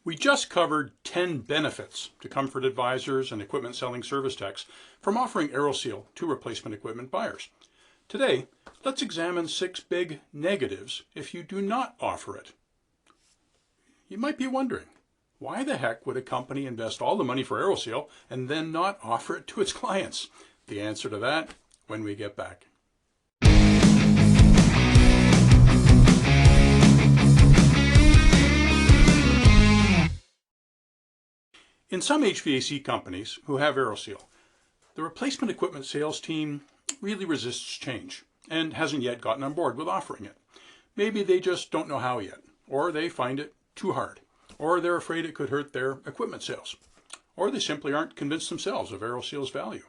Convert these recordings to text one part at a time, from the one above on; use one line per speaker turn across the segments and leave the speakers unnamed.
We just covered 10 benefits to comfort advisors and equipment selling service techs from offering Aeroseal to replacement equipment buyers. Today, let's examine 6 big negatives if you do not offer it. You might be wondering, why the heck would a company invest all the money for Aeroseal and then not offer it to its clients? The answer to that when we get back. In some HVAC companies who have Aeroseal, the replacement equipment sales team really resists change and hasn't yet gotten on board with offering it. Maybe they just don't know how yet, or they find it too hard, or they're afraid it could hurt their equipment sales, or they simply aren't convinced themselves of Aeroseal's value.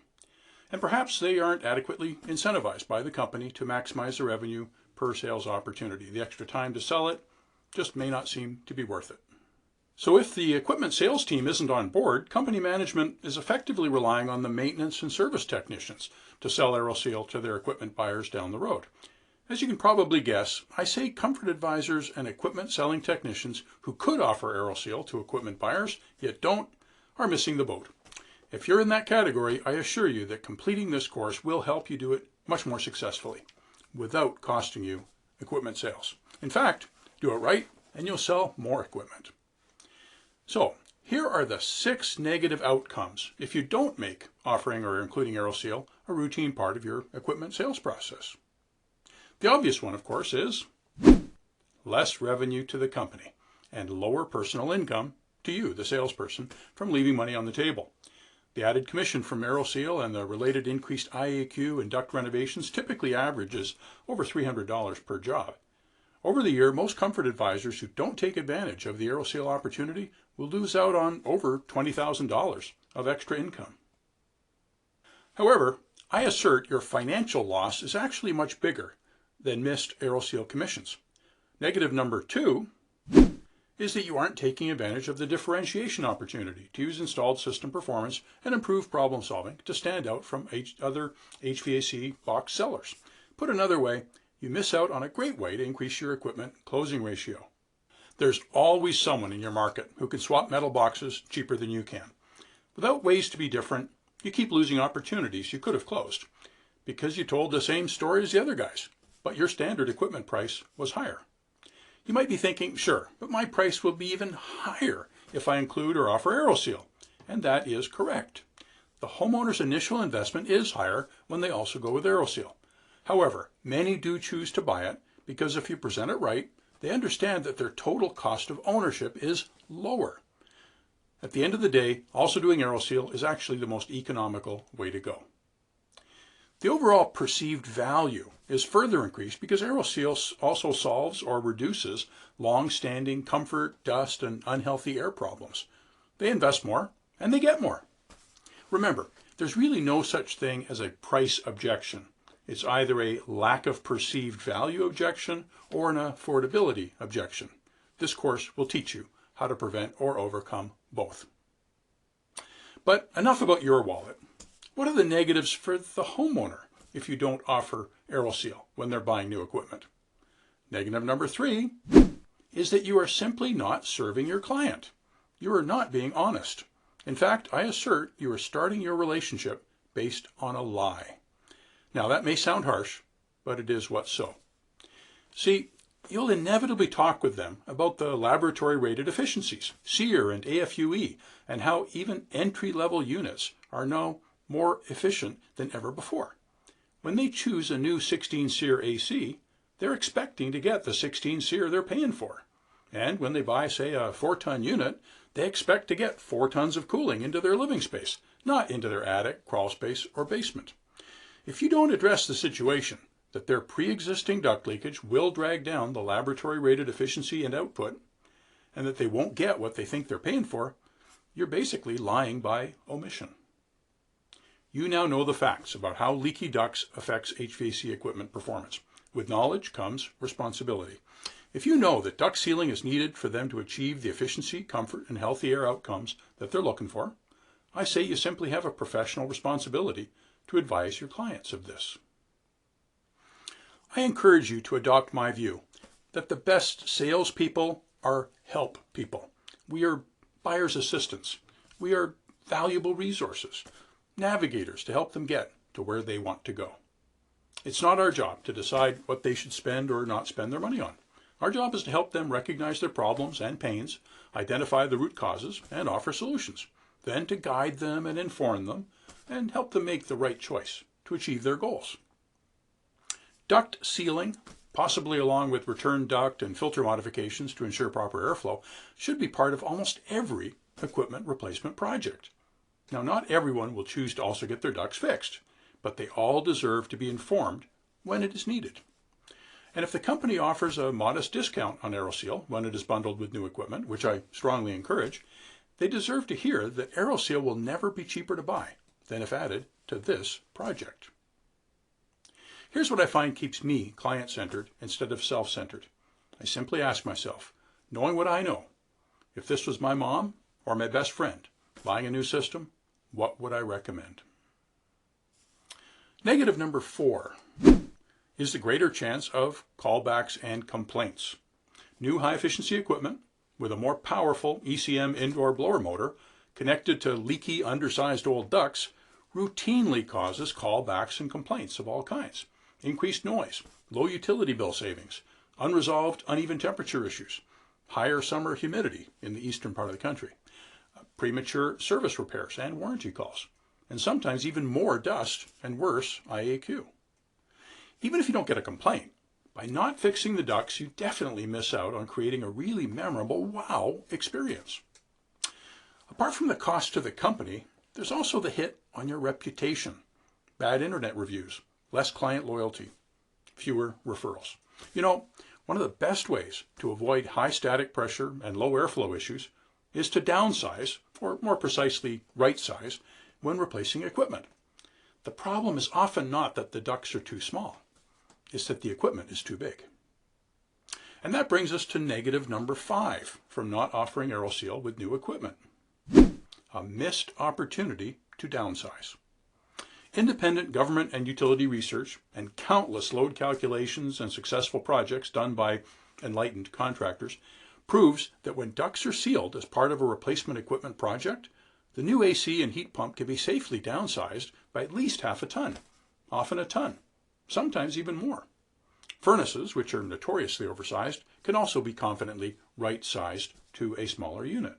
And perhaps they aren't adequately incentivized by the company to maximize the revenue per sales opportunity. The extra time to sell it just may not seem to be worth it. So if the equipment sales team isn't on board, company management is effectively relying on the maintenance and service technicians to sell Aeroseal to their equipment buyers down the road. As you can probably guess, I say comfort advisors and equipment selling technicians who could offer Aeroseal to equipment buyers, yet don't, are missing the boat. If you're in that category, I assure you that completing this course will help you do it much more successfully without costing you equipment sales. In fact, do it right and you'll sell more equipment. So here are the 6 negative outcomes if you don't make offering or including Aeroseal a routine part of your equipment sales process. The obvious one, of course, is less revenue to the company and lower personal income to you, the salesperson, from leaving money on the table. The added commission from Aeroseal and the related increased IAQ and duct renovations typically averages over $300 per job. Over the year, most comfort advisors who don't take advantage of the Aeroseal opportunity will lose out on over $20,000 of extra income. However, I assert your financial loss is actually much bigger than missed Aeroseal commissions. Negative number 2 is that you aren't taking advantage of the differentiation opportunity to use installed system performance and improve problem solving to stand out from other HVAC box sellers. Put another way, you miss out on a great way to increase your equipment closing ratio. There's always someone in your market who can swap metal boxes cheaper than you can. Without ways to be different, you keep losing opportunities you could have closed because you told the same story as the other guys, but your standard equipment price was higher. You might be thinking, sure, but my price will be even higher if I include or offer Aeroseal, and that is correct. The homeowner's initial investment is higher when they also go with Aeroseal. However, many do choose to buy it because if you present it right, they understand that their total cost of ownership is lower. At the end of the day, also doing Aeroseal is actually the most economical way to go. The overall perceived value is further increased because Aeroseal also solves or reduces long-standing comfort, dust, and unhealthy air problems. They invest more and they get more. Remember, there's really no such thing as a price objection. It's either a lack of perceived value objection or an affordability objection. This course will teach you how to prevent or overcome both. But enough about your wallet. What are the negatives for the homeowner if you don't offer Aeroseal when they're buying new equipment? Negative number 3 is that you are simply not serving your client. You are not being honest. In fact, I assert you are starting your relationship based on a lie. Now that may sound harsh, but it is what's so. See, you'll inevitably talk with them about the laboratory rated efficiencies, SEER and AFUE, and how even entry-level units are now more efficient than ever before. When they choose a new 16 SEER AC, they're expecting to get the 16 SEER they're paying for. And when they buy, say, a 4-ton unit, they expect to get 4 tons of cooling into their living space, not into their attic, crawl space, or basement. If you don't address the situation that their pre-existing duct leakage will drag down the laboratory rated efficiency and output, and that they won't get what they think they're paying for, you're basically lying by omission. You now know the facts about how leaky ducts affects HVAC equipment performance. With knowledge comes responsibility. If you know that duct sealing is needed for them to achieve the efficiency, comfort, and healthy air outcomes that they're looking for, I say you simply have a professional responsibility to advise your clients of this. I encourage you to adopt my view that the best salespeople are help people. We are buyer's assistants. We are valuable resources, navigators to help them get to where they want to go. It's not our job to decide what they should spend or not spend their money on. Our job is to help them recognize their problems and pains, identify the root causes, and offer solutions. Then to guide them and inform them and help them make the right choice to achieve their goals. Duct sealing, possibly along with return duct and filter modifications to ensure proper airflow, should be part of almost every equipment replacement project. Now, not everyone will choose to also get their ducts fixed, but they all deserve to be informed when it is needed. And if the company offers a modest discount on Aeroseal when it is bundled with new equipment, which I strongly encourage, they deserve to hear that Aeroseal will never be cheaper to buy than if added to this project. Here's what I find keeps me client-centered instead of self-centered. I simply ask myself, knowing what I know, if this was my mom or my best friend buying a new system, what would I recommend? Negative number 4 is the greater chance of callbacks and complaints. New high-efficiency equipment with a more powerful ECM indoor blower motor connected to leaky, undersized old ducts routinely causes callbacks and complaints of all kinds. Increased noise, low utility bill savings, unresolved uneven temperature issues, higher summer humidity in the eastern part of the country, premature service repairs and warranty calls, and sometimes even more dust and worse IAQ. Even if you don't get a complaint, by not fixing the ducts, you definitely miss out on creating a really memorable wow experience. Apart from the cost to the company, there's also the hit on your reputation. Bad internet reviews, less client loyalty, fewer referrals. You know, one of the best ways to avoid high static pressure and low airflow issues is to downsize, or more precisely, right size, when replacing equipment. The problem is often not that the ducts are too small. It's that the equipment is too big. And that brings us to negative number 5 from not offering Aeroseal with new equipment. A missed opportunity to downsize. Independent government and utility research and countless load calculations and successful projects done by enlightened contractors proves that when ducts are sealed as part of a replacement equipment project, the new AC and heat pump can be safely downsized by at least half a ton, often a ton, sometimes even more. Furnaces, which are notoriously oversized, can also be confidently right-sized to a smaller unit.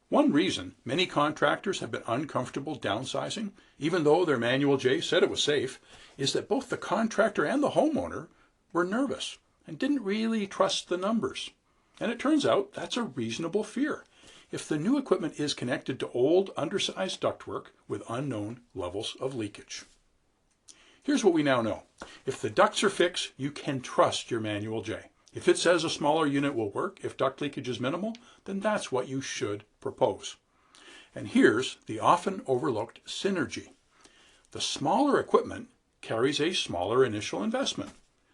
One reason many contractors have been uncomfortable downsizing, even though their Manual J said it was safe, is that both the contractor and the homeowner were nervous and didn't really trust the numbers. And it turns out that's a reasonable fear if the new equipment is connected to old, undersized ductwork with unknown levels of leakage. Here's what we now know. If the ducts are fixed, you can trust your Manual J. If it says a smaller unit will work if duct leakage is minimal, then that's what you should propose. And here's the often overlooked synergy. The smaller equipment carries a smaller initial investment.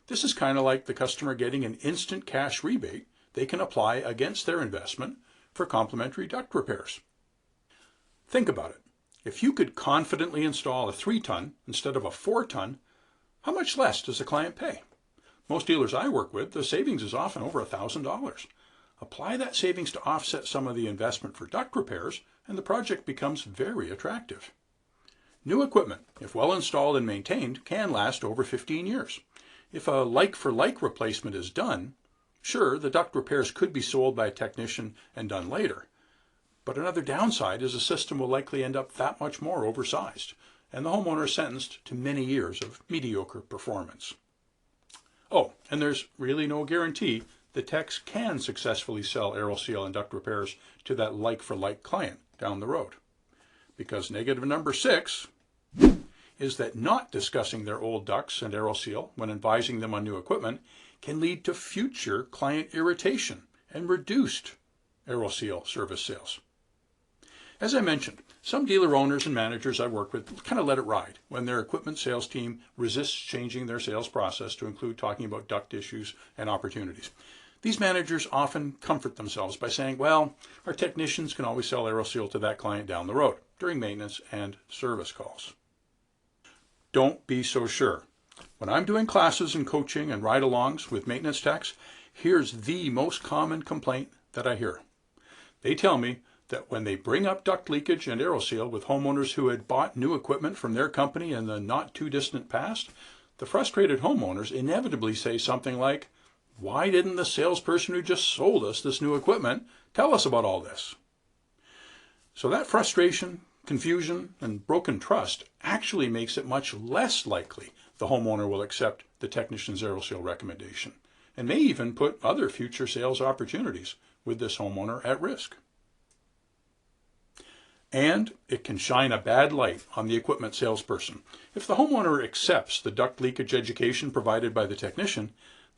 This is kind of like the customer getting an instant cash rebate they can apply against their investment for complimentary duct repairs. Think about it. If you could confidently install a 3-ton instead of a 4-ton, how much less does the client pay? Most dealers I work with, the savings is often over $1,000. Apply that savings to offset some of the investment for duct repairs, and the project becomes very attractive. New equipment, if well installed and maintained, can last over 15 years. If a like-for-like replacement is done, sure, the duct repairs could be sold by a technician and done later. But another downside is the system will likely end up that much more oversized, and the homeowner is sentenced to many years of mediocre performance. Oh, and there's really no guarantee the techs can successfully sell Aeroseal and duct repairs to that like-for-like client down the road. Because negative number 6 is that not discussing their old ducts and Aeroseal when advising them on new equipment can lead to future client irritation and reduced Aeroseal service sales. As I mentioned, some dealer owners and managers I work with kind of let it ride when their equipment sales team resists changing their sales process to include talking about duct issues and opportunities. These managers often comfort themselves by saying, well, our technicians can always sell Aeroseal to that client down the road during maintenance and service calls. Don't be so sure. When I'm doing classes and coaching and ride-alongs with maintenance techs, here's the most common complaint that I hear. They tell me that when they bring up duct leakage and Aeroseal with homeowners who had bought new equipment from their company in the not too distant past, the frustrated homeowners inevitably say something like, "Why didn't the salesperson who just sold us this new equipment tell us about all this?" So that frustration, confusion, and broken trust actually makes it much less likely the homeowner will accept the technician's Aeroseal recommendation, and may even put other future sales opportunities with this homeowner at risk. And it can shine a bad light on the equipment salesperson. If the homeowner accepts the duct leakage education provided by the technician,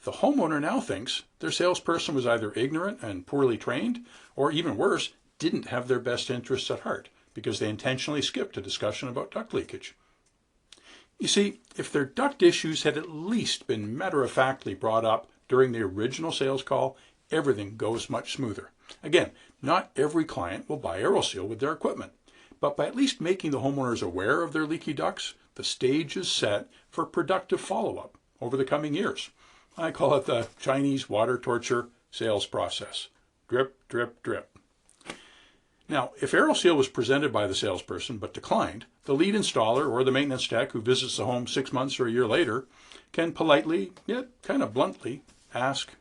the homeowner now thinks their salesperson was either ignorant and poorly trained, or even worse, didn't have their best interests at heart because they intentionally skipped a discussion about duct leakage. You see, if their duct issues had at least been matter-of-factly brought up during the original sales call, everything goes much smoother. Again, not every client will buy Aeroseal with their equipment, but by at least making the homeowners aware of their leaky ducts, the stage is set for productive follow-up over the coming years. I call it the Chinese water torture sales process. Drip, drip, drip. Now, if Aeroseal was presented by the salesperson but declined, the lead installer or the maintenance tech who visits the home 6 months or a year later can politely, yet kind of bluntly, ask,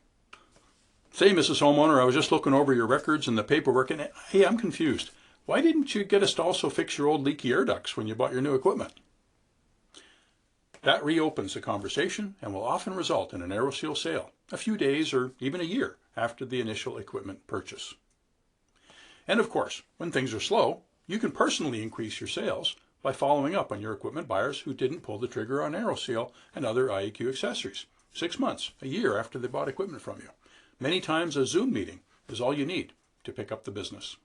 "Say, Mrs. Homeowner, I was just looking over your records and the paperwork, and hey, I'm confused. Why didn't you get us to also fix your old leaky air ducts when you bought your new equipment?" That reopens the conversation and will often result in an Aeroseal sale a few days or even a year after the initial equipment purchase. And of course, when things are slow, you can personally increase your sales by following up on your equipment buyers who didn't pull the trigger on Aeroseal and other IEQ accessories 6 months, a year after they bought equipment from you. Many times a Zoom meeting is all you need to pick up the business.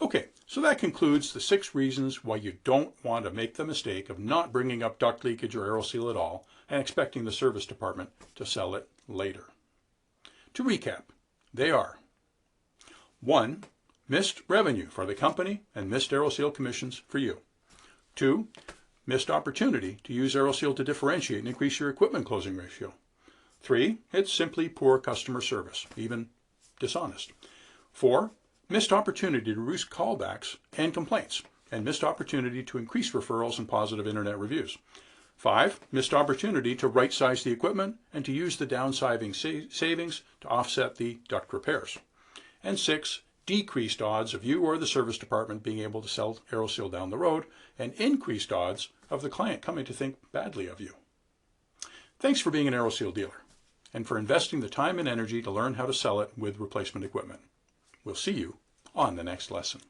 Okay, so that concludes the 6 reasons why you don't want to make the mistake of not bringing up duct leakage or Aeroseal at all and expecting the service department to sell it later. To recap, they are: 1. Missed revenue for the company and missed Aeroseal commissions for you. 2. Missed opportunity to use Aeroseal to differentiate and increase your equipment closing ratio. 3. It's simply poor customer service, even dishonest. 4. Missed opportunity to reduce callbacks and complaints, and missed opportunity to increase referrals and positive internet reviews. 5. Missed opportunity to right-size the equipment and to use the downsizing savings to offset the duct repairs. And 6. Decreased odds of you or the service department being able to sell Aeroseal down the road, and increased odds of the client coming to think badly of you. Thanks for being an Aeroseal dealer, and for investing the time and energy to learn how to sell it with replacement equipment. We'll see you on the next lesson.